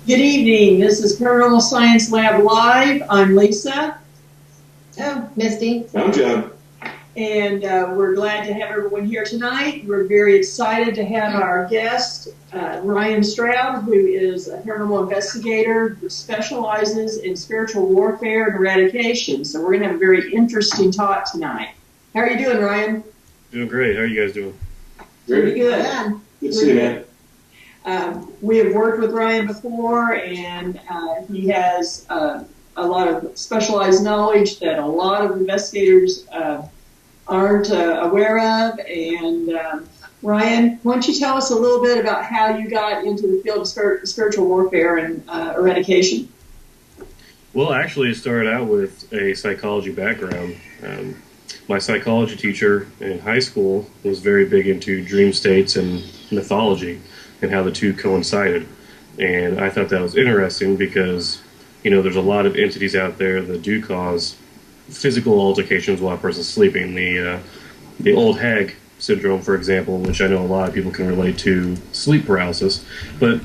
Good evening. This is Paranormal Science Lab Live. I'm Lisa. Oh, Misty. I'm John. And we're glad to have everyone here tonight. We're very excited to have our guest, Ryan Straub, who is a paranormal investigator who specializes in spiritual warfare and eradication. So we're going to have a very interesting talk tonight. How are you doing, Ryan? Doing great. How are you guys doing? Pretty good. Good to see you, man. We have worked with Ryan before, and he has a lot of specialized knowledge that a lot of investigators aren't aware of. And Ryan, why don't you tell us a little bit about how you got into the field of spiritual warfare and eradication? Well, actually, it started out with a psychology background. My psychology teacher in high school was very big into dream states and mythology and how the two coincided. And I thought that was interesting because, you know, there's a lot of entities out there that do cause physical altercations while a person's sleeping. The old hag syndrome, for example, which I know a lot of people can relate to sleep paralysis. But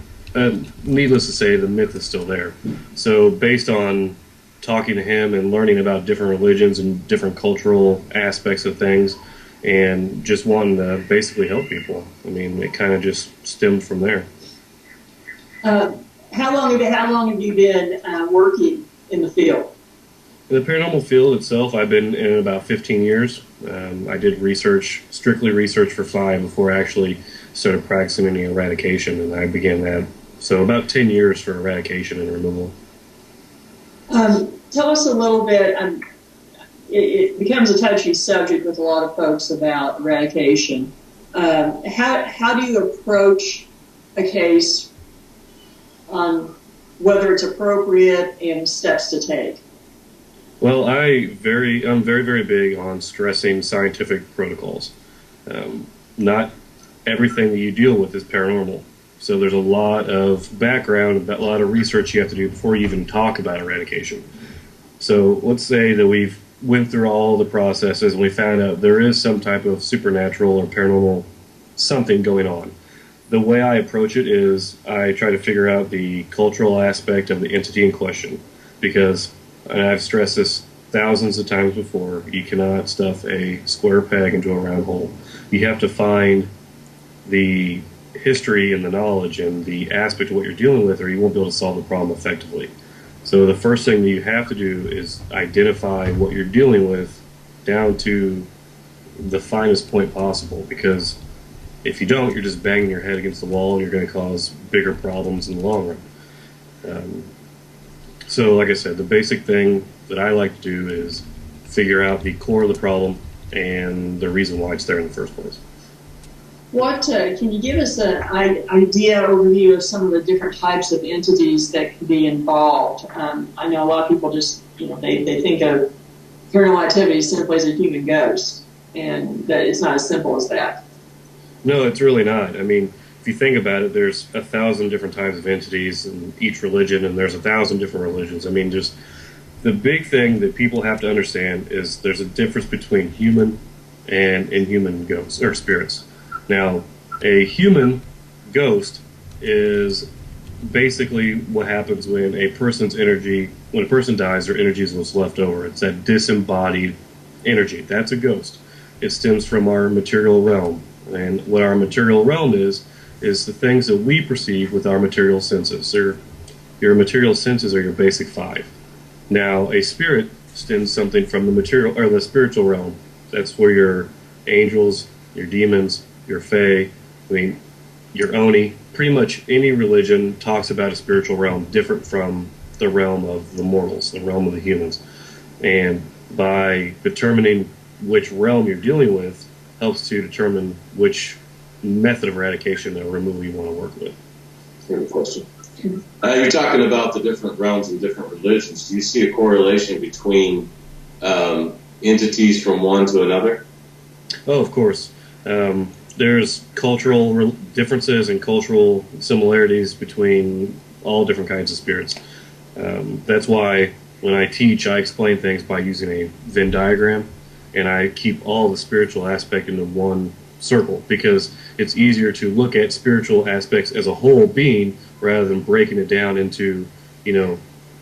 needless to say, the myth is still there. So based on talking to him and learning about different religions and different cultural aspects of things, and just wanting to basically help people. I mean, it kind of just stemmed from there. How long have you been working in the field? In the paranormal field itself, I've been in about 15 years. I did strictly research for 5 before I actually started practicing any eradication, and I began that. So about 10 years for eradication and removal. Tell us a little bit. It becomes a touchy subject with a lot of folks about eradication. How do you approach a case on whether it's appropriate and steps to take? Well, I'm very, very big on stressing scientific protocols. Not everything that you deal with is paranormal. So there's a lot of background, a lot of research you have to do before you even talk about eradication. So let's say that we've went through all the processes and we found out there is some type of supernatural or paranormal something going on. The way I approach it is I try to figure out the cultural aspect of the entity in question, because, and I've stressed this thousands of times before, you cannot stuff a square peg into a round hole. You have to find the history and the knowledge and the aspect of what you're dealing with, or you won't be able to solve the problem effectively. So the first thing that you have to do is identify what you're dealing with down to the finest point possible, because if you don't, you're just banging your head against the wall and you're going to cause bigger problems in the long run. So like I said, the basic thing that I like to do is figure out the core of the problem and the reason why it's there in the first place. What can you give us an overview of some of the different types of entities that can be involved? I know a lot of people just, they think of paranormal activity simply as a human ghost, and that it's not as simple as that. No, it's really not. I mean, if you think about it, there's 1,000 different types of entities in each religion, and there's 1,000 different religions. I mean, just the big thing that people have to understand is there's a difference between human and inhuman ghosts or spirits. Now, a human ghost is basically what happens when a person's energy, when a person dies, their energy is what's left over. It's that disembodied energy. That's a ghost. It stems from our material realm. And what our material realm is the things that we perceive with our material senses. Your material senses are your basic 5. Now, a spirit stems something from the material or the spiritual realm. That's where your angels, your demons, your fae, your oni, pretty much any religion talks about a spiritual realm different from the realm of the mortals, the realm of the humans. And by determining which realm you're dealing with helps to determine which method of eradication or removal you want to work with. Good question. You're talking about the different realms and different religions. Do you see a correlation between entities from one to another? Oh, of course. There's cultural differences and cultural similarities between all different kinds of spirits. That's why when I teach, I explain things by using a Venn diagram, and I keep all the spiritual aspect into one circle, because it's easier to look at spiritual aspects as a whole being rather than breaking it down into,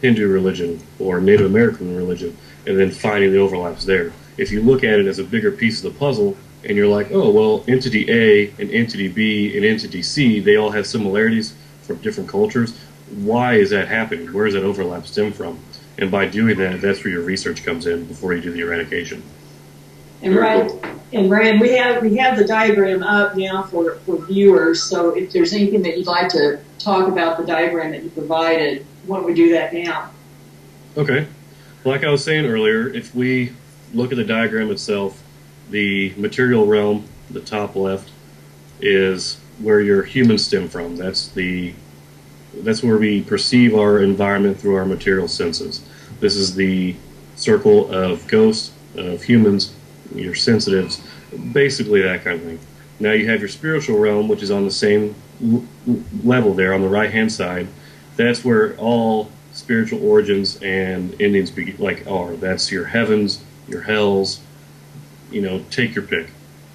Hindu religion or Native American religion, and then finding the overlaps there. If you look at it as a bigger piece of the puzzle, and you're like, oh, well, entity A and entity B and entity C, they all have similarities from different cultures. Why is that happening? Where does that overlap stem from? And by doing that, that's where your research comes in before you do the eradication. And Ryan, we have the diagram up now for viewers. So if there's anything that you'd like to talk about the diagram that you provided, why don't we do that now? Okay. Like I was saying earlier, if we look at the diagram itself, the material realm, the top left, is where your humans stem from. That's where we perceive our environment through our material senses. This is the circle of ghosts, of humans, your sensitives, basically that kind of thing. Now you have your spiritual realm, which is on the same level there on the right-hand side. That's where all spiritual origins and endings are. That's your heavens, your hells, take your pick.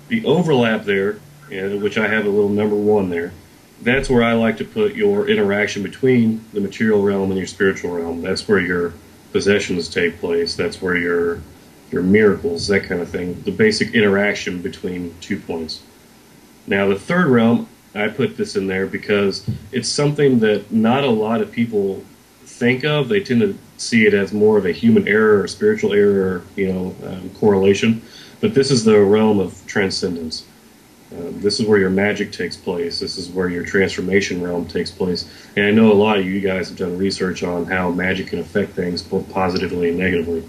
The overlap there, which I have a little number 1 there, that's where I like to put your interaction between the material realm and your spiritual realm. That's where your possessions take place. That's where your miracles, that kind of thing, the basic interaction between 2 points. Now, the third realm, I put this in there because it's something that not a lot of people think of. They tend to see it as more of a human error or spiritual error, correlation. But this is the realm of transcendence. This is where your magic takes place. This is where your transformation realm takes place. And I know a lot of you guys have done research on how magic can affect things both positively and negatively.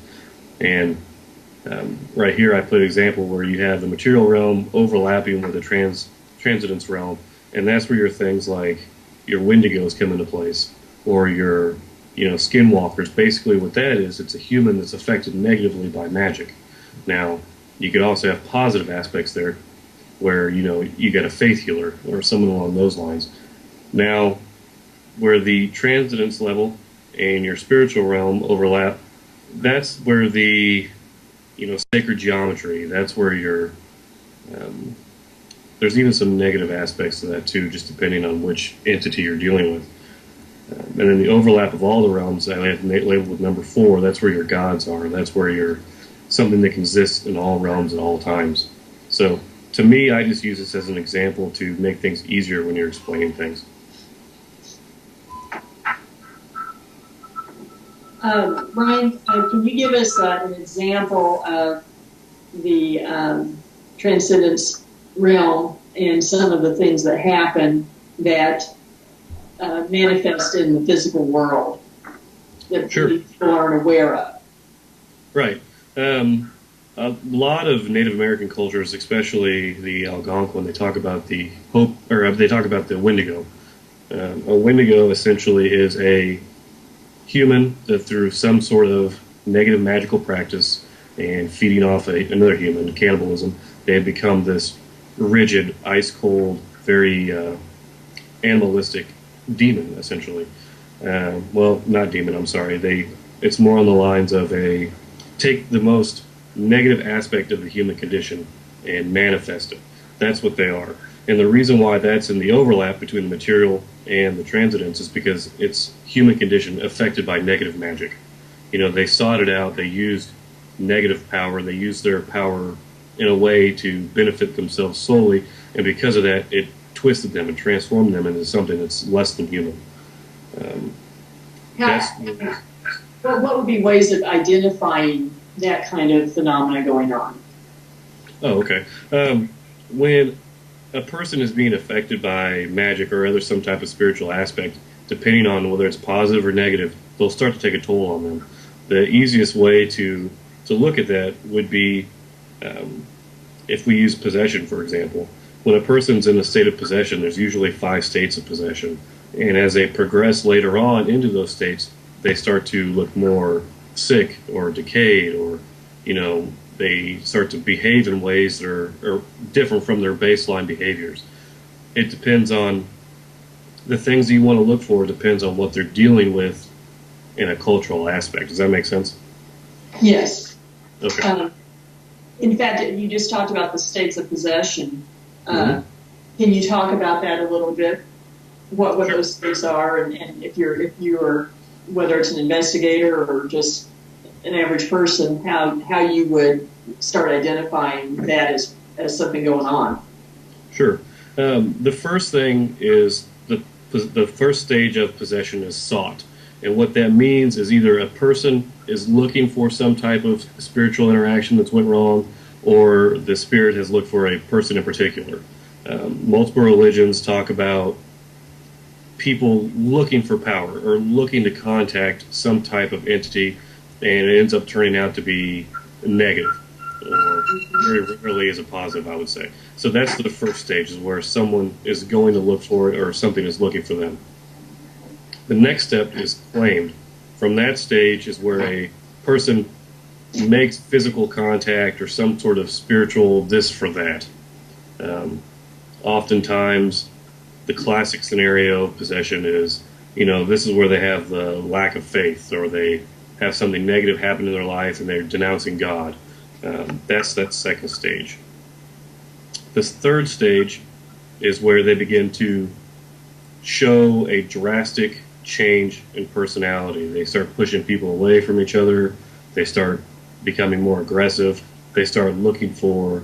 And right here I put an example where you have the material realm overlapping with the transcendence realm. And that's where your things like your wendigos come into place, or your skinwalkers. Basically what that is, it's a human that's affected negatively by magic. Now, you could also have positive aspects there, where you get a faith healer or someone along those lines. Now, where the transcendence level and your spiritual realm overlap, that's where the sacred geometry. That's where your there's even some negative aspects to that too, just depending on which entity you're dealing with. And then the overlap of all the realms, I have labeled with number 4. That's where your gods are. That's where you're something that can exist in all realms at all times. So to me, I just use this as an example to make things easier when you're explaining things. Ryan, can you give us an example of the transcendence realm and some of the things that happen that manifest in the physical world that people aren't aware of? Right. A lot of Native American cultures, especially the Algonquin, they talk about the Wendigo. A Wendigo essentially is a human that through some sort of negative magical practice and feeding off another human, cannibalism, they have become this rigid, ice-cold, very animalistic demon, essentially. Well, not demon, I'm sorry. It's more on the lines of take the most negative aspect of the human condition and manifest it. That's what they are. And the reason why that's in the overlap between the material and the transcendence is because it's human condition affected by negative magic. They sought it out, they used negative power, they used their power in a way to benefit themselves solely, and because of that, it twisted them and transformed them into something that's less than human. What would be ways of identifying that kind of phenomena going on? Oh, okay. When a person is being affected by magic or some type of spiritual aspect, depending on whether it's positive or negative, they'll start to take a toll on them. The easiest way to look at that would be if we use possession, for example. When a person's in a state of possession, there's usually 5 states of possession. And as they progress later on into those states, they start to look more sick or decayed, or, they start to behave in ways that are different from their baseline behaviors. It depends on the things that you want to look for, depends on what they're dealing with in a cultural aspect. Does that make sense? Yes. Okay. In fact, you just talked about the states of possession. Mm-hmm. Can you talk about that a little bit? what those things are, and if you're whether it's an investigator or just an average person, how you would start identifying that as something going on. Sure. The first thing is the first stage of possession is sought. And what that means is either a person is looking for some type of spiritual interaction that's went wrong, or the spirit has looked for a person in particular. Multiple religions talk about people looking for power or looking to contact some type of entity, and it ends up turning out to be negative, or very rarely is a positive, I would say. So that's the first stage, is where someone is going to look for it or something is looking for them. The next step is claimed. From that stage is where a person makes physical contact or some sort of spiritual this for that. Oftentimes, the classic scenario of possession is, this is where they have the lack of faith, or they have something negative happen in their life and they're denouncing God. That's that second stage. This third stage is where they begin to show a drastic change in personality. They start pushing people away from each other. They start becoming more aggressive. They start looking for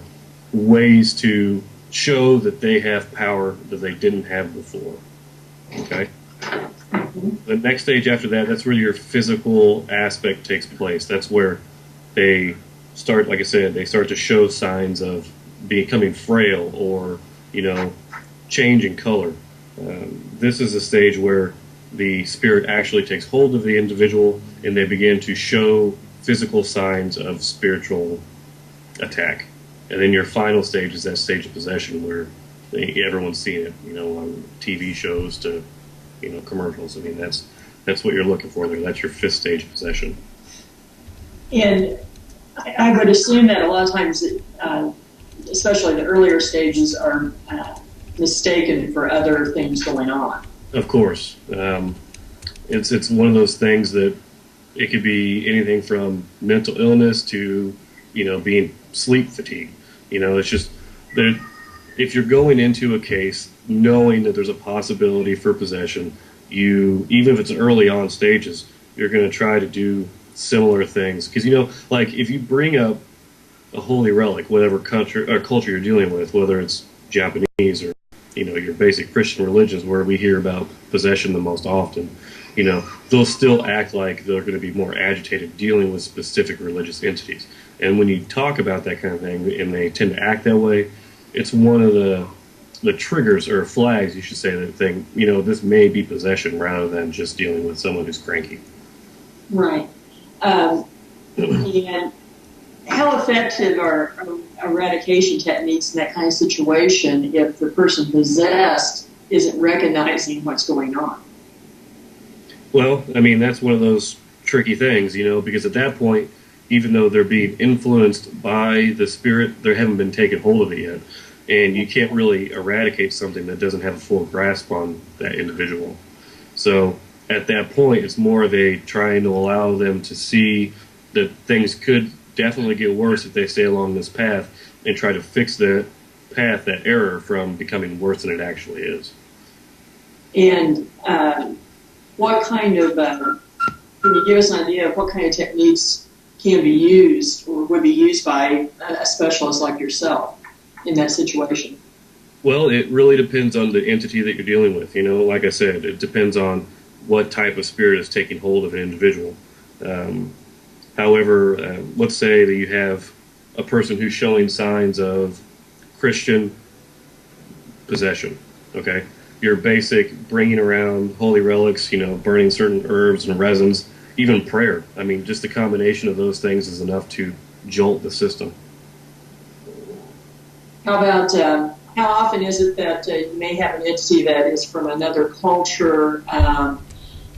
ways to show that they have power that they didn't have before. Okay? The next stage after that, that's where your physical aspect takes place. That's where they start, like I said, they start to show signs of becoming frail or, change in color. This is a stage where the spirit actually takes hold of the individual and they begin to show physical signs of spiritual attack. And then your final stage is that stage of possession where everyone's seen it, on TV shows to, commercials. I mean, that's what you're looking for there. That's your fifth stage of possession. And I would assume that a lot of times, especially the earlier stages, are mistaken for other things going on. Of course. It's one of those things that it could be anything from mental illness to, being sleep fatigue. It's just that if you're going into a case knowing that there's a possibility for possession, even if it's early on stages, you're going to try to do similar things. Because, like if you bring up a holy relic, whatever country or culture you're dealing with, whether it's Japanese or, your basic Christian religions where we hear about possession the most often, they'll still act like they're going to be more agitated dealing with specific religious entities. And when you talk about that kind of thing and they tend to act that way, it's one of the triggers or flags, you should say, that think, this may be possession rather than just dealing with someone who's cranky. Right. And how effective are eradication techniques in that kind of situation if the person possessed isn't recognizing what's going on? Well, I mean, that's one of those tricky things, because at that point, even though they're being influenced by the spirit, they haven't been taken hold of it yet. And you can't really eradicate something that doesn't have a full grasp on that individual. So at that point, it's more of a trying to allow them to see that things could definitely get worse if they stay along this path, and try to fix that path, that error, from becoming worse than it actually is. And what kind of, can you give us an idea of what kind of techniques can be used or would be used by a specialist like yourself in that situation? Well, it really depends on the entity that you're dealing with. Like I said, it depends on what type of spirit is taking hold of an individual. However, let's say that you have a person who's showing signs of Christian possession, okay? Your basic bringing around holy relics, burning certain herbs and resins, even prayer. I mean, just the combination of those things is enough to jolt the system. How about, how often is it that you may have an entity that is from another culture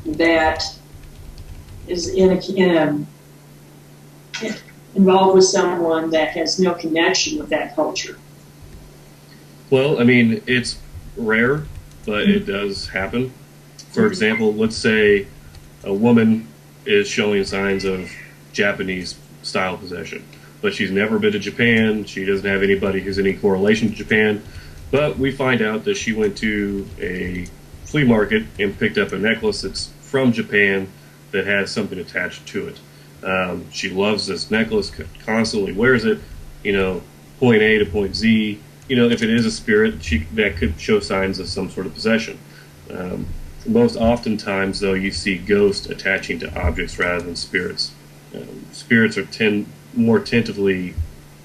that is involved with someone that has no connection with that culture? Well, I mean, it's rare, but it does happen. For example, let's say a woman is showing signs of Japanese style possession, but she's never been to Japan. She doesn't have anybody who's any correlation to Japan. But we find out that she went to a flea market and picked up a necklace that's from Japan that has something attached to it. She loves this necklace, constantly wears it, point A to point Z. If it is a spirit, that could show signs of some sort of possession. Most oftentimes, though, you see ghosts attaching to objects rather than spirits. Spirits are more tentatively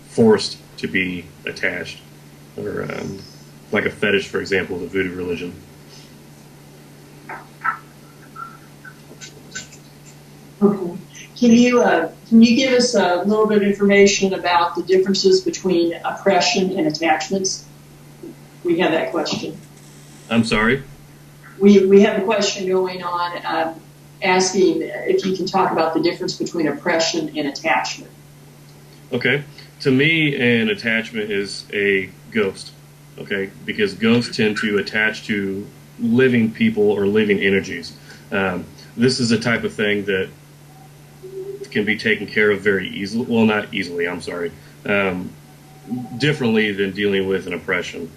forced to be attached, or like a fetish, for example, of the voodoo religion. Okay. Can you give us a little bit of information about the differences between oppression and attachments? We have that question. I'm sorry? We have a question going on asking if you can talk about the difference between oppression and attachment. Okay. To me, an attachment is a ghost, okay? Because ghosts tend to attach to living people or living energies. This is a type of thing that can be taken care of very easily. Well, not easily, I'm sorry. Differently than dealing with an oppression.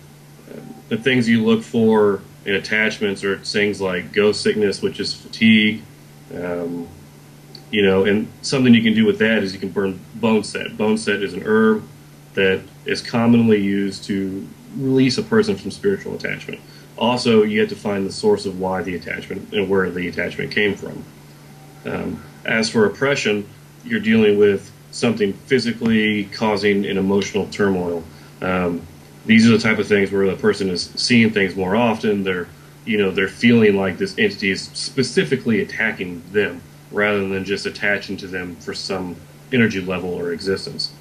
The things you look for in attachments are things like ghost sickness, which is fatigue. And something you can do with that is you can burn bone set. Bone set is an herb that is commonly used to release a person from spiritual attachment. Also, you have to find the source of why the attachment and where the attachment came from. As for oppression, you're dealing with something physically causing an emotional turmoil. These are the type of things where the person is seeing things more often. They're feeling like this entity is specifically attacking them rather than just attaching to them for some energy level or existence.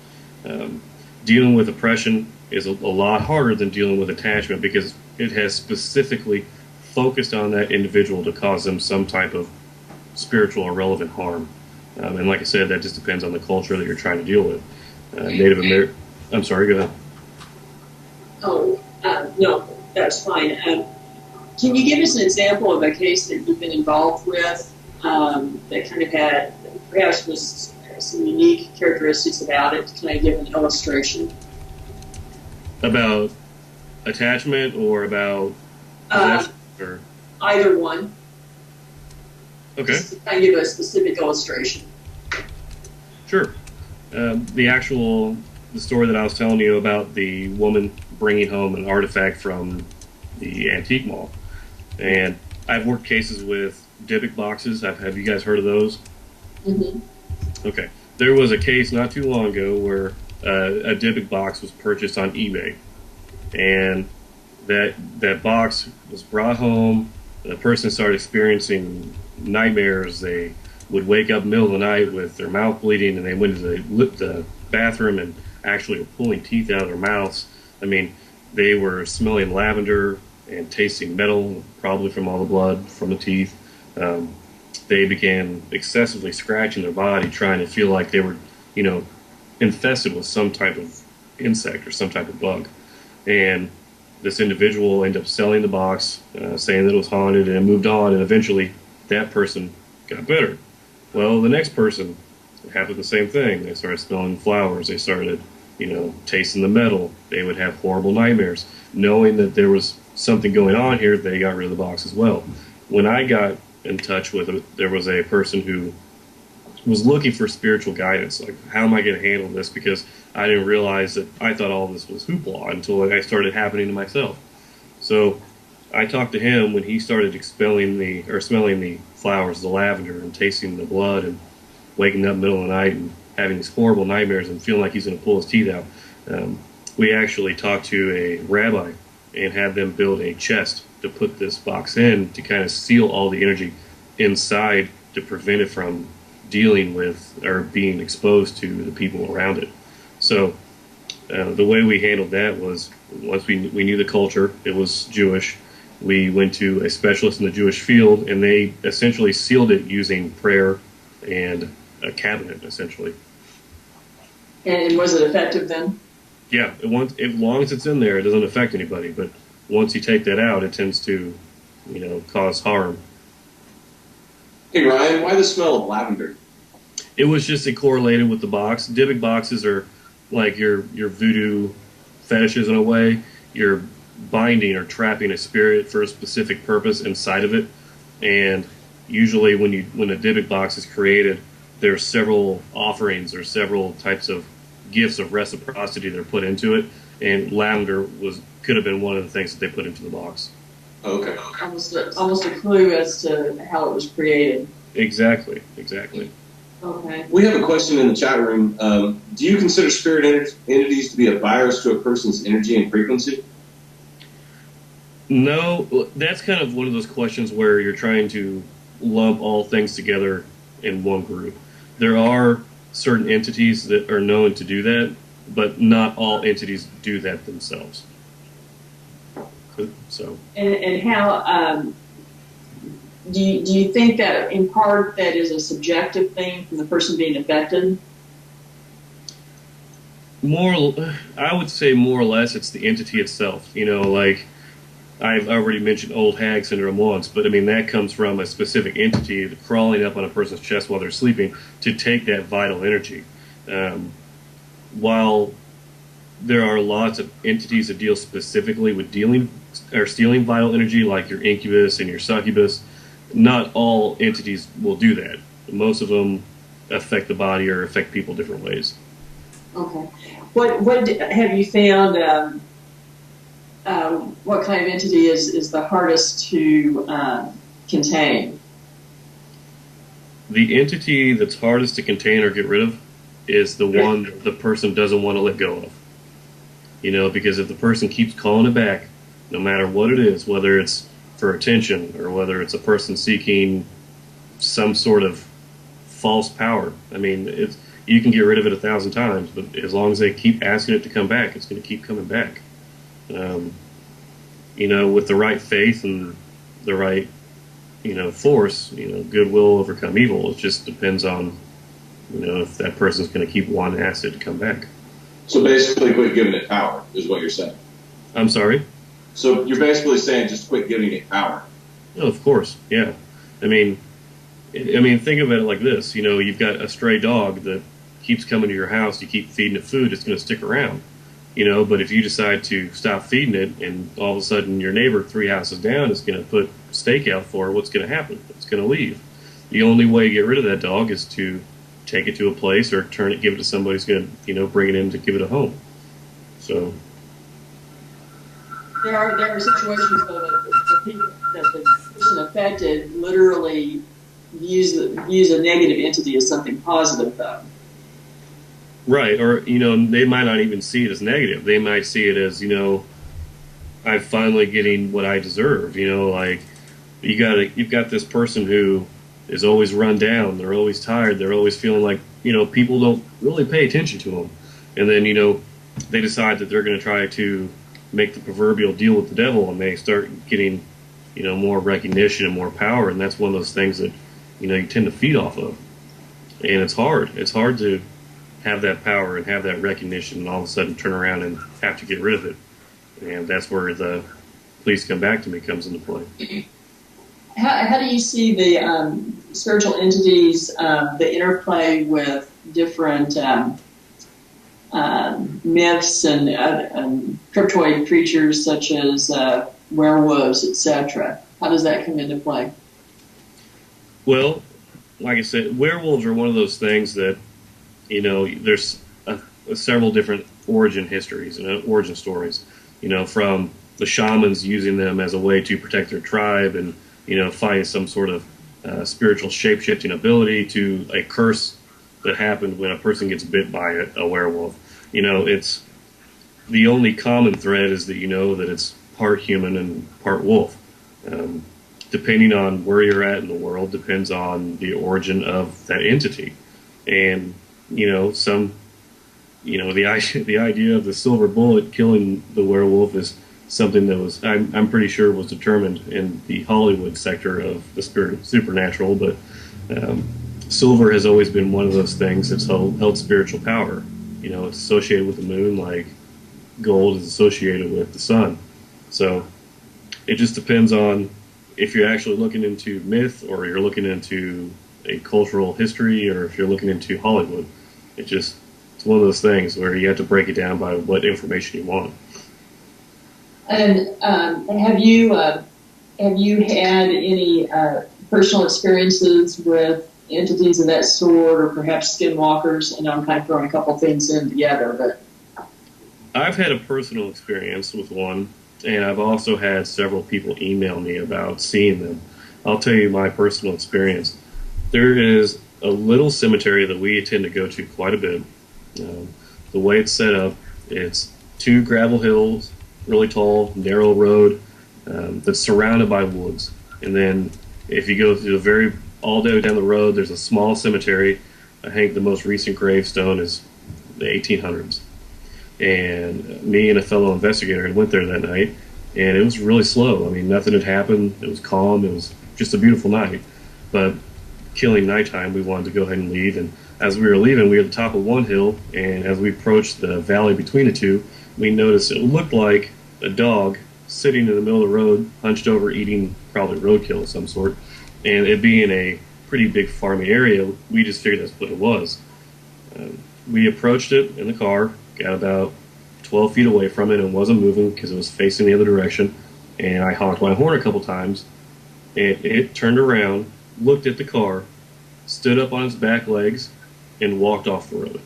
Dealing with oppression is a lot harder than dealing with attachment because it has specifically focused on that individual to cause them some type of spiritual or relevant harm. And like I said, that just depends on the culture that you're trying to deal with. Native American. I'm sorry, go ahead. No, that's fine. Can you give us an example of a case that you've been involved with that kind of had, perhaps was some unique characteristics about it? Can I give an illustration? About attachment or about possession? Or? Either one. Okay. Just to kind of give a specific illustration. Sure. The story that I was telling you about the woman bringing home an artifact from the antique mall. And I've worked cases with Dybbuk boxes. Have you guys heard of those? Mm-hmm. Okay. There was a case not too long ago where a Dybbuk box was purchased on eBay. And that box was brought home. The person started experiencing nightmares. They would wake up in the middle of the night with their mouth bleeding, and they went to the bathroom and actually were pulling teeth out of their mouths. I mean, they were smelling lavender and tasting metal, probably from all the blood from the teeth. They began excessively scratching their body, trying to feel like they were, infested with some type of insect or some type of bug. And this individual ended up selling the box, saying that it was haunted, and it moved on, and eventually that person got better. Well, the next person, it happened the same thing. They started smelling flowers. They started, tasting the metal. They would have horrible nightmares. Knowing that there was something going on here, they got rid of the box as well. When I got in touch with it, there was a person who was looking for spiritual guidance. Like, how am I going to handle this? Because I didn't realize that I thought all this was hoopla until it started happening to myself. So I talked to him when he started smelling the flowers, the lavender, and tasting the blood, and waking up in the middle of the night and having these horrible nightmares and feeling like he's going to pull his teeth out. We actually talked to a rabbi and had them build a chest to put this box in to kind of seal all the energy inside to prevent it from dealing with or being exposed to the people around it. So the way we handled that was, once we knew the culture, it was Jewish, we went to a specialist in the Jewish field, and they essentially sealed it using prayer and a cabinet, essentially. And was it effective then? Yeah, as long as it's in there, it doesn't affect anybody. But once you take that out, it tends to, cause harm. Hey, Ryan, why the smell of lavender? It was just it correlated with the box. Dybbuk boxes are like your voodoo fetishes in a way. You're binding or trapping a spirit for a specific purpose inside of it. And usually when a Dybbuk box is created, there are several offerings or several types of gifts of reciprocity that are put into it, and lavender could have been one of the things that they put into the box. Okay. Almost a clue as to how it was created. Exactly. Okay. We have a question in the chat room. Do you consider spirit entities to be a virus to a person's energy and frequency? No, that's kind of one of those questions where you're trying to lump all things together in one group. There are certain entities that are known to do that, but not all entities do that themselves. So. And how do you think that in part that is a subjective thing from the person being affected? I would say more or less it's the entity itself. Like I've already mentioned old hag syndrome once, but I mean that comes from a specific entity crawling up on a person's chest while they're sleeping to take that vital energy. While there are lots of entities that deal specifically with stealing vital energy, like your incubus and your succubus, not all entities will do that. Most of them affect the body or affect people different ways. Okay. What have you found? What kind of entity is the hardest to contain? The entity that's hardest to contain or get rid of is the one that the person doesn't want to let go of. Because if the person keeps calling it back, no matter what it is, whether it's for attention or whether it's a person seeking some sort of false power, I mean, you can get rid of it 1,000 times, but as long as they keep asking it to come back, it's going to keep coming back. With the right faith and the right, force, good will overcome evil. It just depends on, if that person's going to keep wanting to ask it to come back. So basically quit giving it power is what you're saying. I'm sorry? So you're basically saying just quit giving it power. Oh, of course, yeah. I mean, think of it like this. You've got a stray dog that keeps coming to your house. You keep feeding it food, it's going to stick around. But if you decide to stop feeding it and all of a sudden your neighbor 3 houses down is going to put steak out for it, what's going to happen? It's going to leave. The only way to get rid of that dog is to take it to a place or give it to somebody who's going to, bring it in to give it a home. So there are situations though that the person affected literally views a negative entity as something positive though. Right, or they might not even see it as negative. They might see it as I'm finally getting what I deserve. Like you've got this person who is always run down. They're always tired. They're always feeling like people don't really pay attention to them. And then they decide that they're going to try to make the proverbial deal with the devil, and they start getting more recognition and more power. And that's one of those things that you tend to feed off of. And it's hard. It's hard to have that power and have that recognition and all of a sudden turn around and have to get rid of it. And that's where the please come back to me comes into play. How do you see the spiritual entities, the interplay with different myths and cryptoid creatures such as werewolves, etc.? How does that come into play? Well, like I said, werewolves are one of those things that there's several different origin histories and origin stories, from the shamans using them as a way to protect their tribe and, finding some sort of spiritual shape-shifting ability to a curse that happened when a person gets bit by a werewolf. It's the only common thread is that that it's part human and part wolf. Depending on where you're at in the world depends on the origin of that entity. And the idea of the silver bullet killing the werewolf is something that was, I'm pretty sure, was determined in the Hollywood sector of the supernatural. But silver has always been one of those things that's held spiritual power. It's associated with the moon, like gold is associated with the sun. So it just depends on if you're actually looking into myth or you're looking into a cultural history or if you're looking into Hollywood. It's one of those things where you have to break it down by what information you want. And have you had any personal experiences with entities of that sort, or perhaps skinwalkers? I know I'm kind of throwing a couple things in together, but I've had a personal experience with one, and I've also had several people email me about seeing them. I'll tell you my personal experience. There is a little cemetery that we tend to go to quite a bit. Um, the way it's set up, it's two gravel hills, really tall, narrow road that's surrounded by woods. And then if you go through all the way down the road, there's a small cemetery. I think the most recent gravestone is the 1800s. And me and a fellow investigator had went there that night, and it was really slow. I mean, nothing had happened. It was calm. It was just a beautiful night. But killing nighttime, we wanted to go ahead and leave. And as we were leaving, we were at the top of one hill, and as we approached the valley between the two, we noticed it looked like a dog sitting in the middle of the road, hunched over, eating probably roadkill of some sort. And it being a pretty big farming area, we just figured that's what it was. We approached it in the car, got about 12 feet away from it, and wasn't moving because it was facing the other direction. And I honked my horn a couple times, and it turned around, looked at the car, stood up on its back legs, and walked off the road.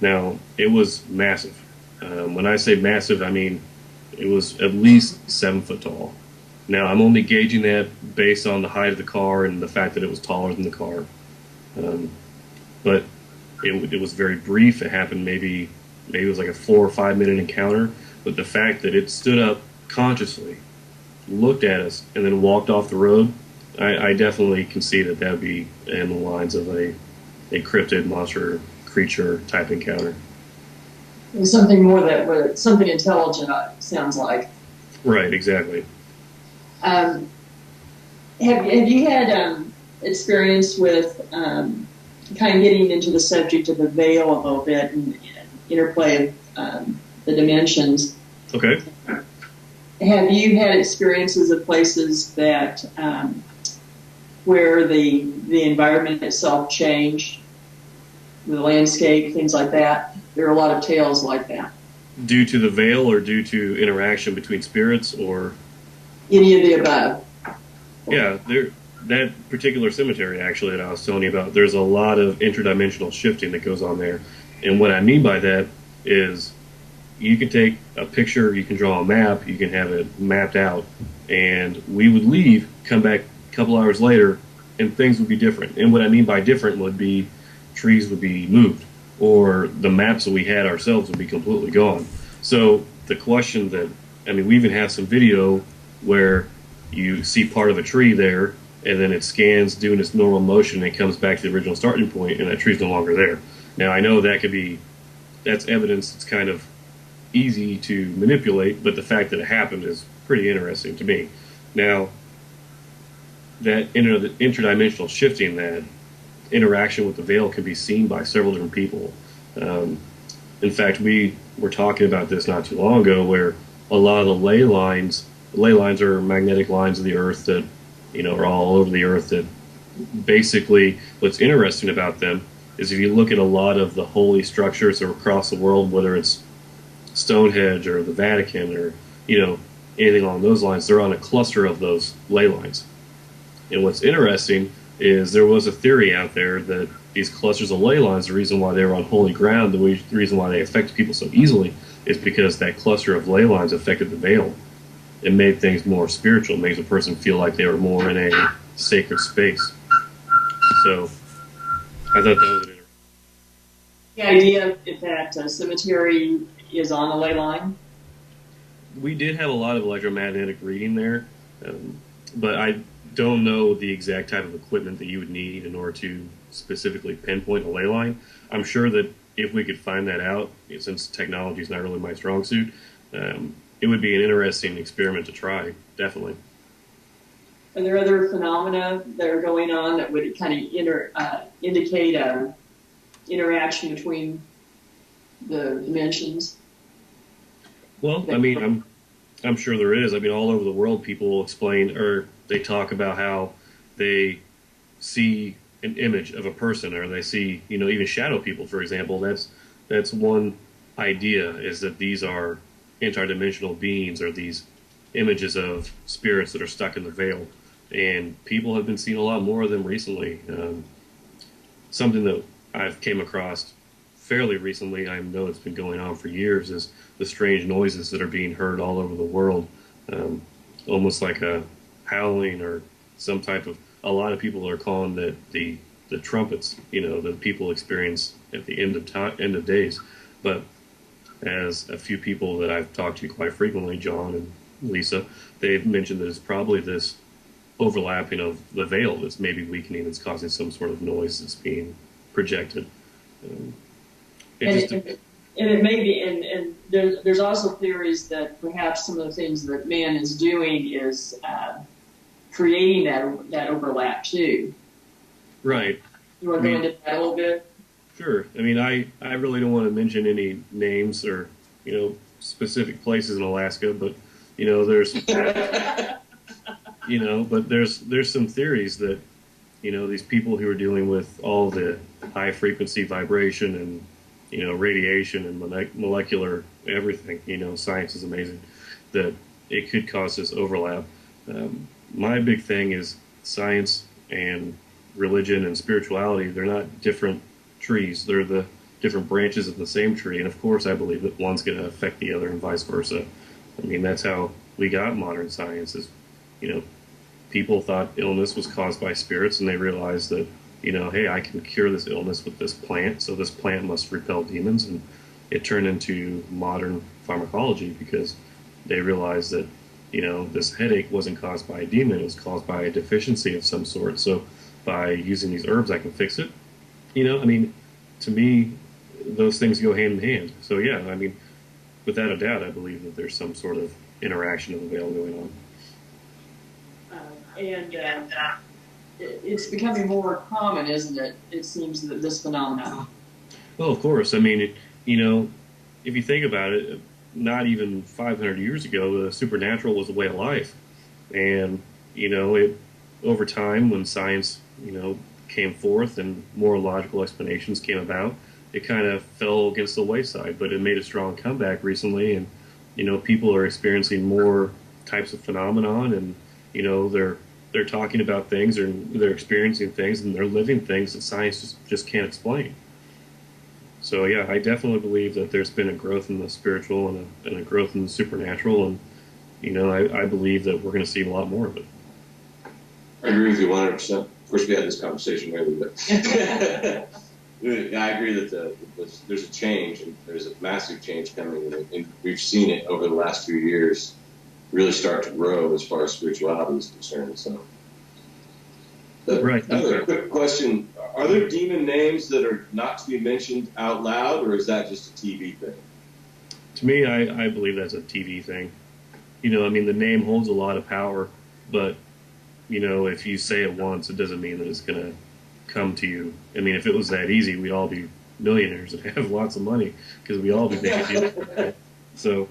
Now, it was massive. When I say massive, I mean it was at least 7 foot tall. Now, I'm only gauging that based on the height of the car and the fact that it was taller than the car. But it was very brief. It happened maybe it was like a 4 or 5 minute encounter. But the fact that it stood up consciously, looked at us, and then walked off the road, I definitely can see that would be in the lines of a cryptid monster creature type encounter. it was something more that something intelligent. Sounds like. Right, exactly. Have you had experience with kind of getting into the subject of the veil a little bit and interplay of the dimensions? Okay. Have you had experiences of places that where the environment itself changed, the landscape, things like that? There are a lot of tales like that. Due to the veil, or due to interaction between spirits, or Any of the above. yeah, that particular cemetery actually that I was telling you about, there's a lot of interdimensional shifting that goes on there. And what I mean by that is you can take a picture, you can draw a map, you can have it mapped out, and we would leave, come back a couple hours later, and things would be different. And what I mean by different would be trees would be moved, or the maps that we had ourselves would be completely gone. So the question that, I mean, we even have some video where you see part of a tree there, and then it scans doing its normal motion, and it comes back to the original starting point, and that tree's no longer there. Now, I know that's evidence that's kind of easy to manipulate, but the fact that it happened is pretty interesting to me. Now, that interdimensional shifting, that interaction with the veil can be seen by several different people. In fact, we were talking about this not too long ago, where a lot of the ley lines are magnetic lines of the earth that, are all over the earth, that basically what's interesting about them is if you look at a lot of the holy structures that are across the world, whether it's Stonehenge or the Vatican or, anything along those lines, they're on a cluster of those ley lines. And what's interesting is there was a theory out there that these clusters of ley lines, the reason why they were on holy ground, the reason why they affected people so easily, is because that cluster of ley lines affected the veil. It made things more spiritual, makes a person feel like they were more in a sacred space. So I thought that was an interesting. The idea if that cemetery is on a ley line? We did have a lot of electromagnetic reading there, but I don't know the exact type of equipment that you would need in order to specifically pinpoint a ley line. I'm sure that if we could find that out, since technology is not really my strong suit, it would be an interesting experiment to try, definitely. Are there other phenomena that are going on that would kind of indicate a interaction between the dimensions? Well, I mean, I'm sure there is. I mean, all over the world, people will explain, or they talk about how they see an image of a person, or they see, even shadow people, for example. That's one idea, is that these are interdimensional beings or these images of spirits that are stuck in the veil. And people have been seeing a lot more of them recently. Something that I've came across fairly recently, I know it's been going on for years, is the strange noises that are being heard all over the world, almost like a howling or some type of. A lot of people are calling that the trumpets, that people experience at the end of days. But as a few people that I've talked to quite frequently, John and Lisa, they've mentioned that it's probably this overlapping of the veil that's maybe weakening, that's causing some sort of noise that's being projected. And it may be, and there's also theories that perhaps some of the things that man is doing is creating that overlap too. Right. You want to go into that a little bit? Sure. I mean, I really don't want to mention any names or, specific places in Alaska, but, there's, but there's some theories that, these people who are dealing with all the high frequency vibration and, radiation and molecular everything, science is amazing, that it could cause this overlap. My big thing is science and religion and spirituality. They're not different trees. They're the different branches of the same tree. And of course, I believe that one's going to affect the other and vice versa. I mean, that's how we got modern science is, people thought illness was caused by spirits, and they realized that, hey, I can cure this illness with this plant, so this plant must repel demons. And it turned into modern pharmacology because they realized that, this headache wasn't caused by a demon, it was caused by a deficiency of some sort. So by using these herbs, I can fix it. To me, those things go hand in hand. So yeah, without a doubt, I believe that there's some sort of interaction of the veil going on. It's becoming more common, isn't it? It seems that this phenomenon. Well, of course. If you think about it, not even 500 years ago, the supernatural was a way of life. And, over time, when science, came forth and more logical explanations came about, it kind of fell against the wayside. But it made a strong comeback recently, and, people are experiencing more types of phenomenon, and, they're talking about things, or they're experiencing things, and they're living things that science just can't explain. So yeah, I definitely believe that there's been a growth in the spiritual and a growth in the supernatural, and I believe that we're going to see a lot more of it. I agree with you 100%. Of course, we had this conversation earlier, but I agree that there's a change, and there's a massive change coming, and we've seen it over the last few years really start to grow as far as spirituality is concerned. So, right. Another quick question: are there demon names that are not to be mentioned out loud, or is that just a TV thing? To me, I believe that's a TV thing. The name holds a lot of power, but if you say it once, it doesn't mean that it's going to come to you. If it was that easy, we'd all be millionaires and have lots of money because we all be making deals. So,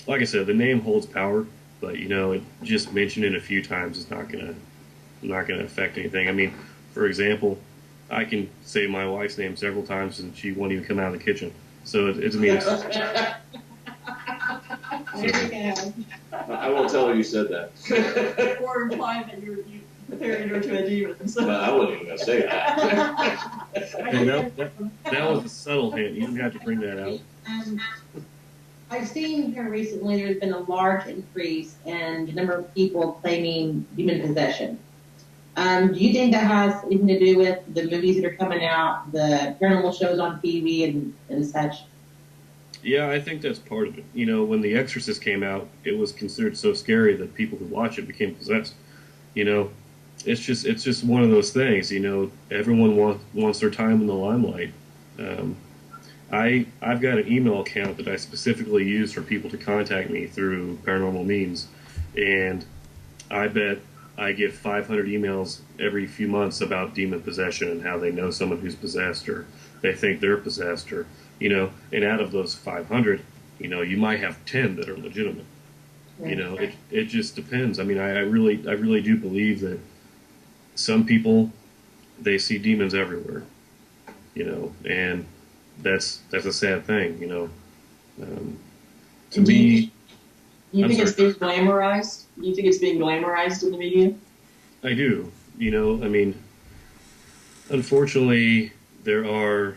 like I said, the name holds power, but it just mentioning it a few times is not gonna affect anything. For example, I can say my wife's name several times and she won't even come out of the kitchen. So it's There you go. I won't tell her you said that. Or implying that you're comparing her to a demon. So. I wasn't even going to say that. That was a subtle hint. You didn't have to bring that out. I've seen here recently there's been a large increase in the number of people claiming demon possession. Do you think that has anything to do with the movies that are coming out, the paranormal shows on TV and such? Yeah, I think that's part of it. When The Exorcist came out, it was considered so scary that people who watch it became possessed. It's just one of those things. Everyone wants their time in the limelight. I've got an email account that I specifically use for people to contact me through paranormal means, and I bet I get 500 emails every few months about demon possession and how they know someone who's possessed, or they think they're possessed, or and out of those 500, you might have 10 that are legitimate. It just depends. I really do believe that some people, they see demons everywhere, and that's a sad thing. To me, you think I'm it's being glamorized? You think it's being glamorized in the media? I do. I mean, unfortunately, there are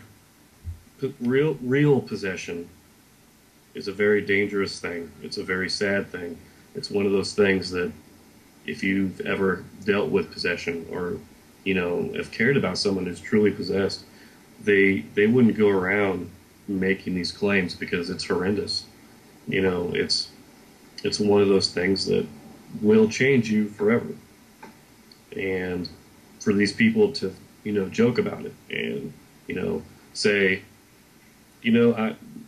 real possession is a very dangerous thing. It's a very sad thing. It's one of those things that if you've ever dealt with possession or, have cared about someone who's truly possessed, they wouldn't go around making these claims because it's horrendous. It's one of those things that will change you forever. And for these people to, joke about it and, say,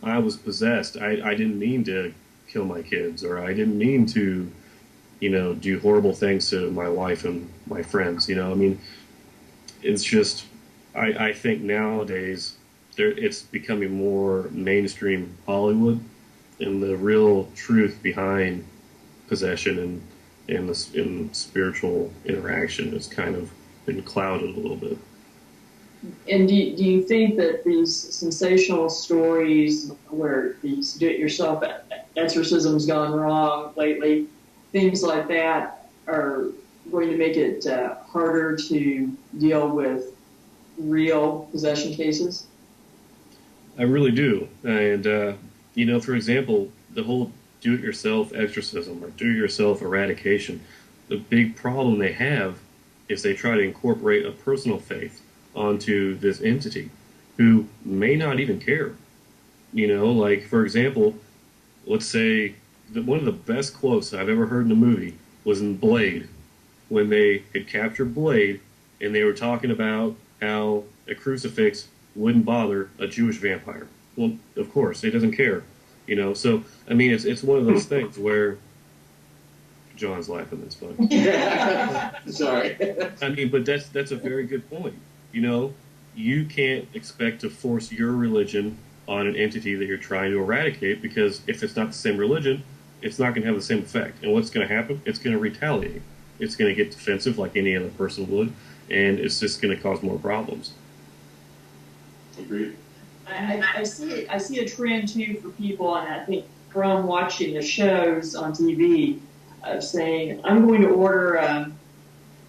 I was possessed. I didn't mean to kill my kids, or I didn't mean to, do horrible things to my wife and my friends. I mean, it's just, I think nowadays it's becoming more mainstream Hollywood, and the real truth behind possession and spiritual interaction has kind of been clouded a little bit. And do you think that these sensational stories where these do-it-yourself exorcisms gone wrong lately, things like that, are going to make it harder to deal with real possession cases? I really do. And, for example, the whole do-it-yourself exorcism or do-it-yourself eradication, the big problem they have is they try to incorporate a personal faith onto this entity who may not even care. Like, for example, let's say that one of the best quotes I've ever heard in a movie was in Blade, when they had captured Blade and they were talking about how a crucifix wouldn't bother a Jewish vampire. Well, of course, it doesn't care. So, I mean, it's one of those things where John's laughing, that's funny. Sorry. I mean, but that's a very good point. You can't expect to force your religion on an entity that you're trying to eradicate, because if it's not the same religion, it's not going to have the same effect. And what's going to happen? It's going to retaliate. It's going to get defensive like any other person would, and it's just going to cause more problems. Agreed. I see a trend too for people, and I think from watching the shows on TV, of saying, I'm going to order an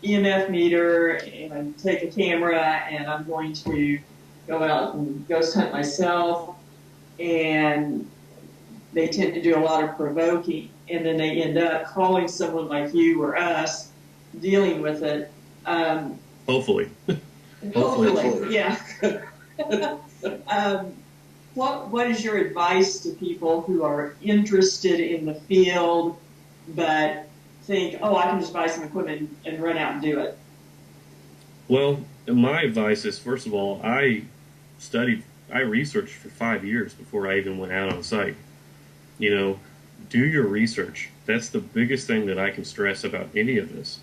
EMF meter and take a camera, and I'm going to go out and ghost hunt myself. And they tend to do a lot of provoking, and then they end up calling someone like you or us, dealing with it. Hopefully. Hopefully, yeah. What is your advice to people who are interested in the field but think, oh, I can just buy some equipment and run out and do it? Well, my advice is, first of all, I researched for 5 years before I even went out on site. Do your research. That's the biggest thing that I can stress about any of this.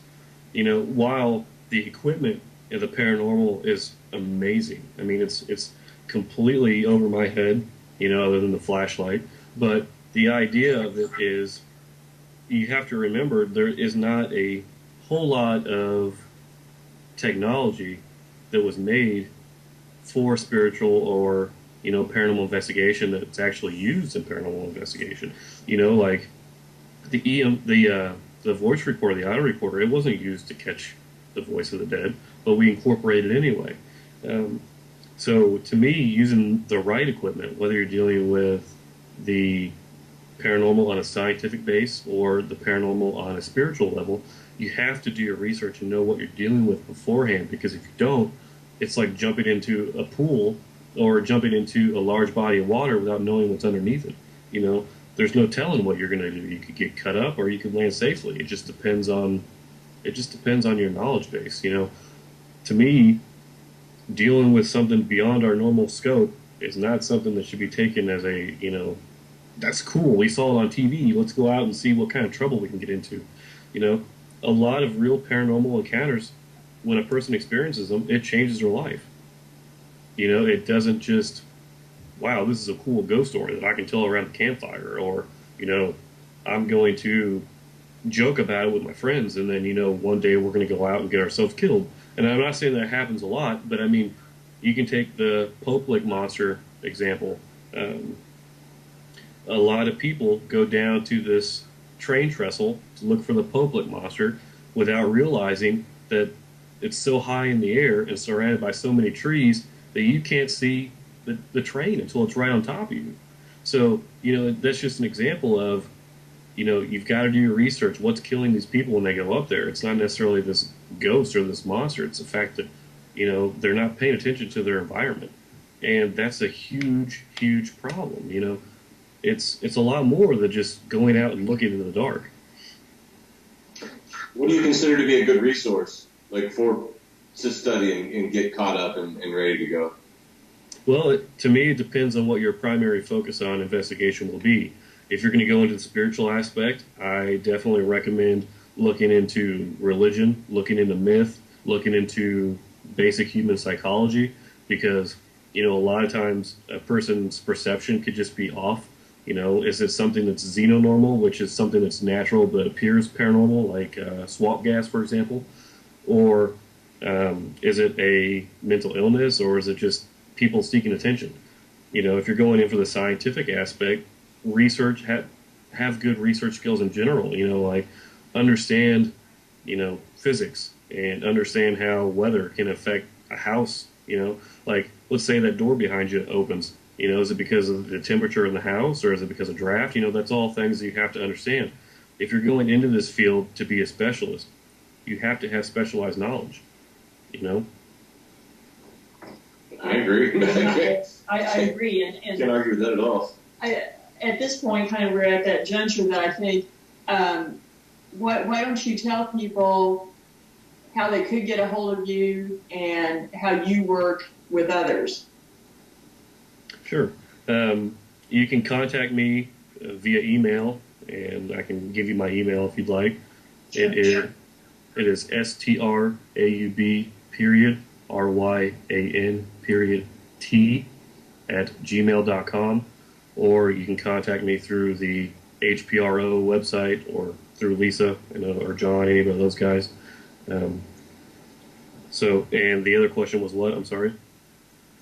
While the equipment in the paranormal is amazing, I mean, it's completely over my head, other than the flashlight. But the idea of it is, you have to remember there is not a whole lot of technology that was made for spiritual or paranormal investigation that's actually used in paranormal investigation. Like the voice recorder, the audio recorder, it wasn't used to catch the voice of the dead, but we incorporated it anyway. So to me, using the right equipment, whether you're dealing with the paranormal on a scientific base or the paranormal on a spiritual level, you have to do your research and know what you're dealing with beforehand, because if you don't, it's like jumping into a pool or jumping into a large body of water without knowing what's underneath it. There's no telling what you're going to do. You could get cut up or you could land safely. It just depends on your knowledge base. To me, dealing with something beyond our normal scope is not something that should be taken as a, that's cool, we saw it on TV, let's go out and see what kind of trouble we can get into. A lot of real paranormal encounters, when a person experiences them, it changes their life. It doesn't just, wow, this is a cool ghost story that I can tell around the campfire, or, I'm going to joke about it with my friends, and then, one day we're going to go out and get ourselves killed. And I'm not saying that happens a lot, but I mean, you can take the Pope Lake monster example. a lot of people go down to this train trestle to look for the Poplik monster without realizing that it's so high in the air and surrounded by so many trees that you can't see the train until it's right on top of you. So, that's just an example of, you've got to do your research. What's killing these people when they go up there? It's not necessarily this ghost or this monster. It's the fact that, they're not paying attention to their environment. And that's a huge, huge problem. It's a lot more than just going out and looking in the dark. What do you consider to be a good resource, like to study and get caught up and ready to go? Well, to me, it depends on what your primary focus on investigation will be. If you're going to go into the spiritual aspect, I definitely recommend looking into religion, looking into myth, looking into basic human psychology, because, a lot of times a person's perception could just be off. Is it something that's xenonormal, which is something that's natural but appears paranormal, like swamp gas, for example? Or is it a mental illness, or is it just people seeking attention? If you're going in for the scientific aspect, research, have good research skills in general, like understand, physics and understand how weather can affect a house, like let's say that door behind you opens. Is it because of the temperature in the house, or is it because of draft? That's all things that you have to understand. If you're going into this field to be a specialist, you have to have specialized knowledge, I agree. I agree. And can't argue with that at all. At this point, kind of we're at that juncture that I think, why don't you tell people how they could get a hold of you and how you work with others? Sure. You can contact me via email, and I can give you my email if you'd like. Sure. It is STRAUB period RYAN period T@gmail.com, or you can contact me through the HPRO website or through Lisa, or John, any of those guys. And the other question was what? I'm sorry.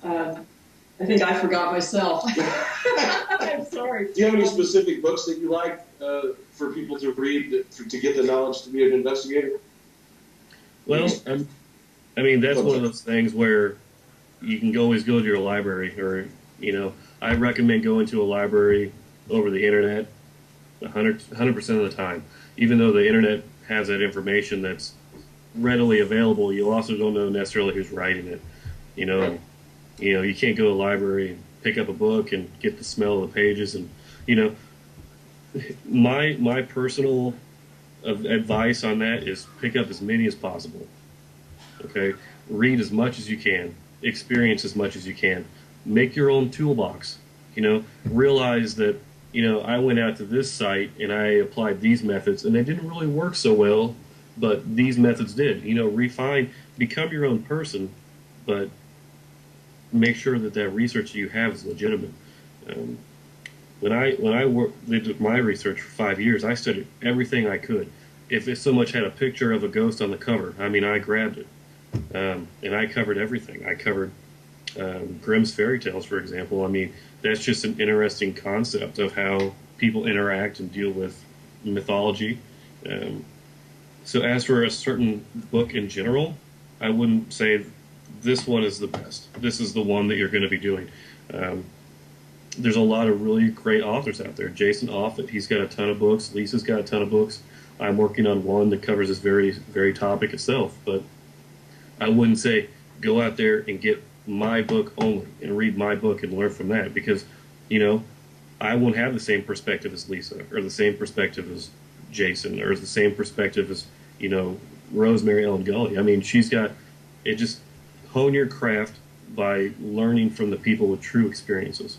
I think I forgot myself. I'm sorry. Do you have any specific books that you like for people to read to get the knowledge to be an investigator? Well, that's one of those things where you can always go to your library, or, I recommend going to a library over the internet 100% of the time. Even though the internet has that information that's readily available, you also don't know necessarily who's writing it. You can't go to a library and pick up a book and get the smell of the pages. And, my personal advice on that is pick up as many as possible. Okay? Read as much as you can. Experience as much as you can. Make your own toolbox. Realize that, I went out to this site and I applied these methods and they didn't really work so well, but these methods did. Refine, become your own person, but make sure that research you have is legitimate. When I did my research for 5 years, I studied everything I could. If it so much had a picture of a ghost on the cover, I grabbed it. And I covered everything. I covered Grimm's fairy tales, for example. That's just an interesting concept of how people interact and deal with mythology. So as for a certain book in general, I wouldn't say this one is the best. This is the one that you're going to be doing. There's a lot of really great authors out there. Jason Offutt, he's got a ton of books. Lisa's got a ton of books. I'm working on one that covers this very, very topic itself. But I wouldn't say go out there and get my book only and read my book and learn from that, because, I won't have the same perspective as Lisa, or the same perspective as Jason, or the same perspective as, Rosemary Ellen Gully. She's got it. Just hone your craft by learning from the people with true experiences.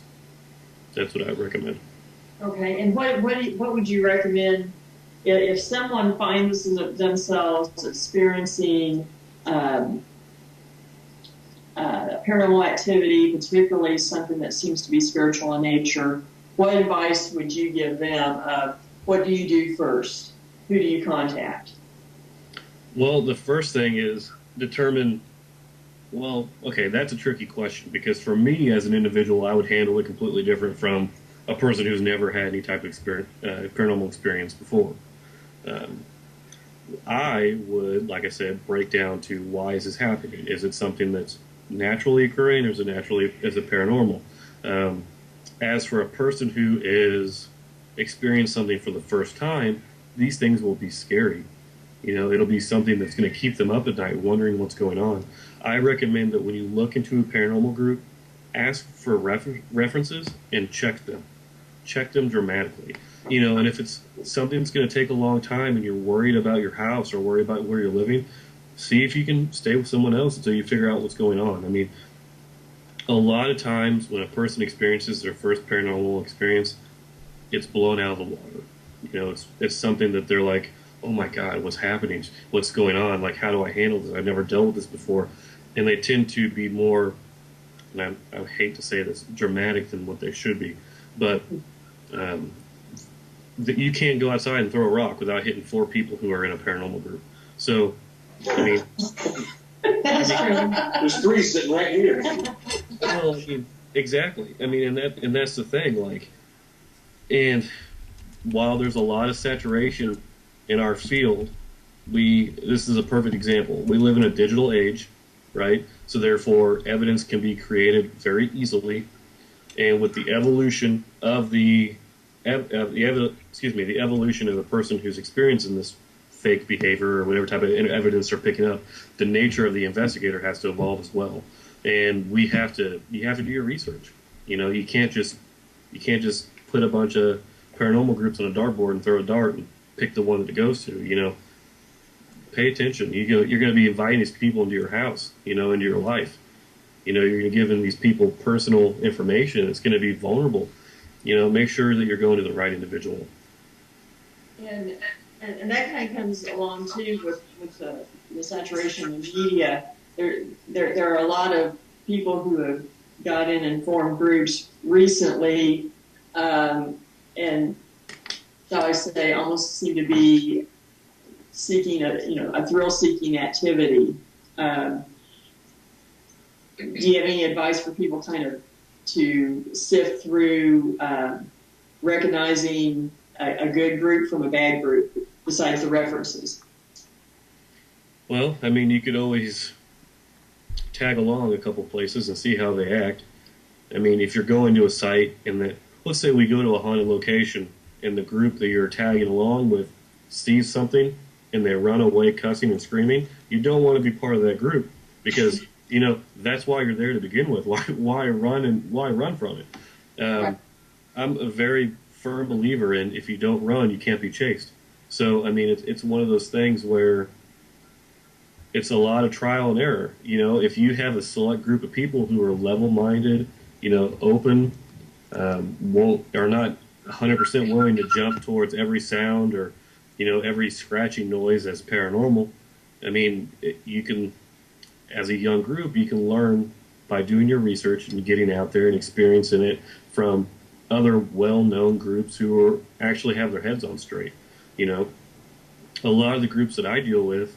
That's what I recommend. Okay, and what would you recommend if someone finds themselves experiencing paranormal activity, particularly something that seems to be spiritual in nature? What advice would you give them of what do you do first? Who do you contact? Well, the first thing is determine. Well, okay, that's a tricky question, because for me as an individual, I would handle it completely different from a person who's never had any type of paranormal experience before. Um, I would, like I said, break down to why is this happening? Is it something that's naturally occurring, or is it paranormal? Um, as for a person who is experiencing something for the first time, these things will be scary. It'll be something that's going to keep them up at night, wondering what's going on. I recommend that when you look into a paranormal group, ask for references and check them. Check them dramatically. And if it's something that's going to take a long time and you're worried about your house or worried about where you're living, see if you can stay with someone else until you figure out what's going on. I mean, a lot of times when a person experiences their first paranormal experience, it's blown out of the water. It's something that they're like, oh my God, what's happening? What's going on? Like, how do I handle this? I've never dealt with this before. And they tend to be more, and I hate to say this, dramatic than what they should be. But you can't go outside and throw a rock without hitting 4 people who are in a paranormal group. So, I mean, That's true. There's 3 sitting right here. well, exactly. I mean, and that's the thing. Like, and while there's a lot of saturation in our field, this is a perfect example. We live in a digital age, right? So therefore, evidence can be created very easily, and with the evolution of the evolution of the person who's experiencing this fake behavior or whatever type of evidence they're picking up, the nature of the investigator has to evolve as well. And you have to do your research. You can't just put a bunch of paranormal groups on a dartboard and throw a dart and pick the one that it goes to. Pay attention. You're going to be inviting these people into your house, into your life. You're going to give them these people personal information. It's going to be vulnerable. Make sure that you're going to the right individual. And that kind of comes along too with the saturation of media. There are a lot of people who have got in and formed groups recently, and shall I say, almost seem to be seeking a thrill-seeking activity. Do you have any advice for people kind of to sift through recognizing a good group from a bad group besides the references? Well, I mean, you could always tag along a couple places and see how they act. I mean, if you're going to a site let's say we go to a haunted location and the group that you're tagging along with sees something and they run away cussing and screaming, you don't want to be part of that group because, that's why you're there to begin with. Why run from it? Right. I'm a very firm believer in if you don't run, you can't be chased. So, I mean, it's one of those things where it's a lot of trial and error. If you have a select group of people who are level-minded, open, are not 100% willing to jump towards every sound or, every scratching noise as paranormal. I mean, you can, as a young group, you can learn by doing your research and getting out there and experiencing it from other well-known groups who actually have their heads on straight. A lot of the groups that I deal with,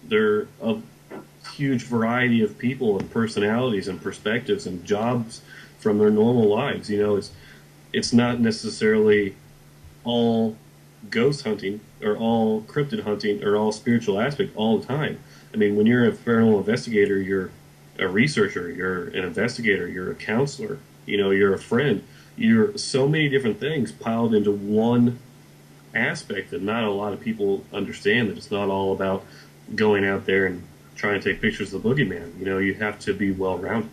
they're a huge variety of people and personalities and perspectives and jobs from their normal lives. It's not necessarily all ghost hunting or all cryptid hunting or all spiritual aspect all the time. I mean, when you're a paranormal investigator, you're a researcher, you're an investigator, you're a counselor, you're a friend. You're so many different things piled into one aspect that not a lot of people understand, that it's not all about going out there and trying to take pictures of the boogeyman. You have to be well-rounded.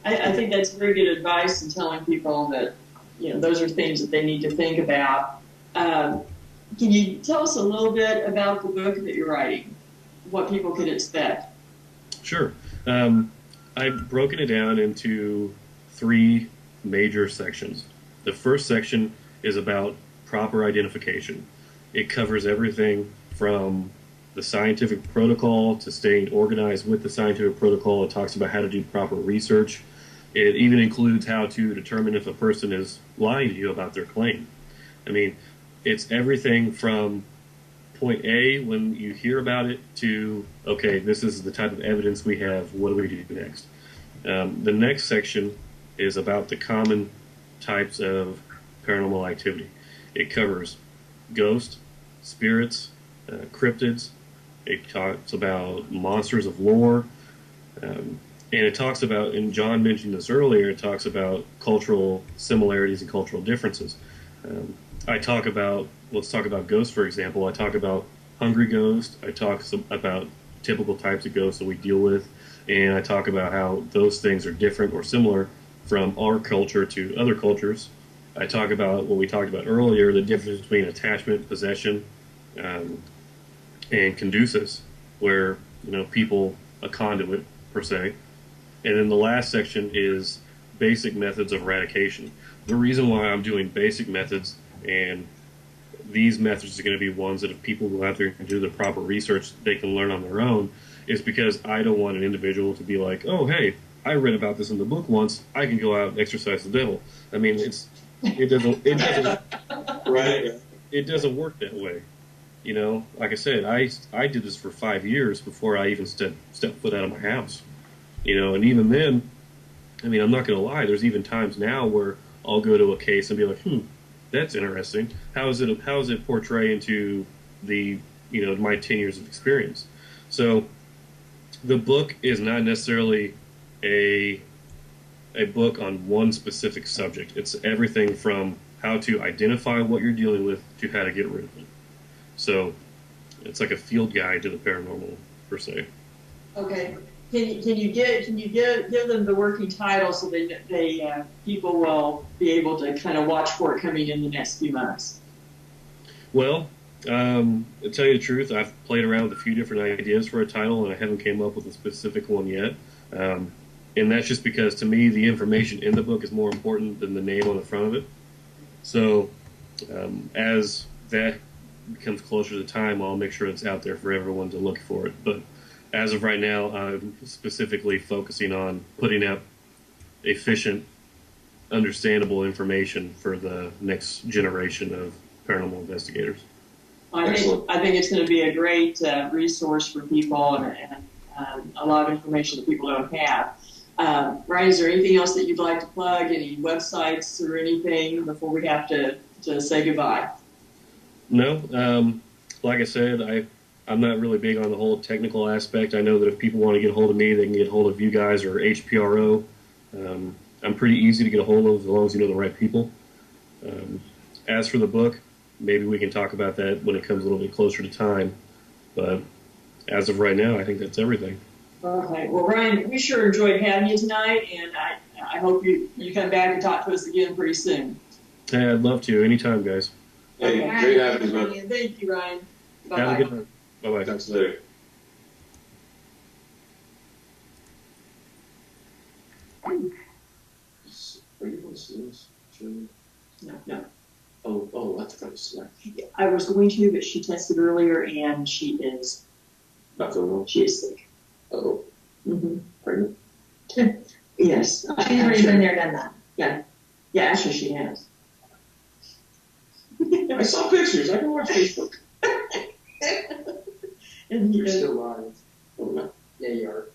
I think that's very good advice in telling people that, those are things that they need to think about. Can you tell us a little bit about the book that you're writing? What people could expect? Sure. I've broken it down into 3 major sections. The first section is about proper identification. It covers everything from the scientific protocol to staying organized with the scientific protocol. It talks about how to do proper research. It even includes how to determine if a person is lying to you about their claim. I mean, it's everything from point A, when you hear about it, to, okay, this is the type of evidence we have, what do we do next? The next section is about the common types of paranormal activity. It covers ghosts, spirits, cryptids. It talks about monsters of lore. And it talks about, and John mentioned this earlier, it talks about cultural similarities and cultural differences. Let's talk about ghosts, for example. I talk about hungry ghosts. I talk about typical types of ghosts that we deal with. And I talk about how those things are different or similar from our culture to other cultures. I talk about what we talked about earlier, the difference between attachment, possession, and conducives, where, people, a conduit, per se. And then the last section is basic methods of eradication. The reason why I'm doing basic methods, and these methods are going to be ones that if people go out there and do the proper research, they can learn on their own, is because I don't want an individual to be like, oh, hey, I read about this in the book once, I can go out and exorcise the devil. I mean, it doesn't Right. It doesn't work that way. Like I said, I did this for 5 years before I even stepped foot out of my house. And even then, I mean, I'm not going to lie. There's even times now where I'll go to a case and be like, that's interesting. How is it portray into the, my 10 years of experience? So the book is not necessarily a book on one specific subject. It's everything from how to identify what you're dealing with to how to get rid of it. So it's like a field guide to the paranormal, per se. Okay. Can you give them the working title so they people will be able to kind of watch for it coming in the next few months? Well, to tell you the truth, I've played around with a few different ideas for a title, and I haven't came up with a specific one yet. And that's just because, to me, the information in the book is more important than the name on the front of it. So as that becomes closer to time, I'll make sure it's out there for everyone to look for it. But as of right now, I'm specifically focusing on putting out efficient, understandable information for the next generation of paranormal investigators. I think it's going to be a great resource for people and a lot of information that people don't have. Ryan, is there anything else that you'd like to plug? Any websites or anything before we have to say goodbye? No. Like I said, I'm not really big on the whole technical aspect. I know that if people want to get a hold of me, they can get a hold of you guys or HPRO. I'm pretty easy to get a hold of as long as you know the right people. As for the book, maybe we can talk about that when it comes a little bit closer to time. But as of right now, I think that's everything. Okay. Well, Ryan, we sure enjoyed having you tonight, and I hope you come back and talk to us again pretty soon. Hey, I'd love to. Anytime, guys. Hey, Okay. great having you, man. Thank you, Ryan. Bye-bye. Have a good night. Bye-bye. Talk to you later. Are you going to see this? No. Oh, I thought I was tonight. I was going to, but she tested earlier, and she is Not feeling well? sick. Oh, Mm-hmm. pregnant? Yes. She's already been there, done that. Yeah, actually she has. I saw pictures. I can watch Facebook. And You're still live. Oh, no. Yeah, you are.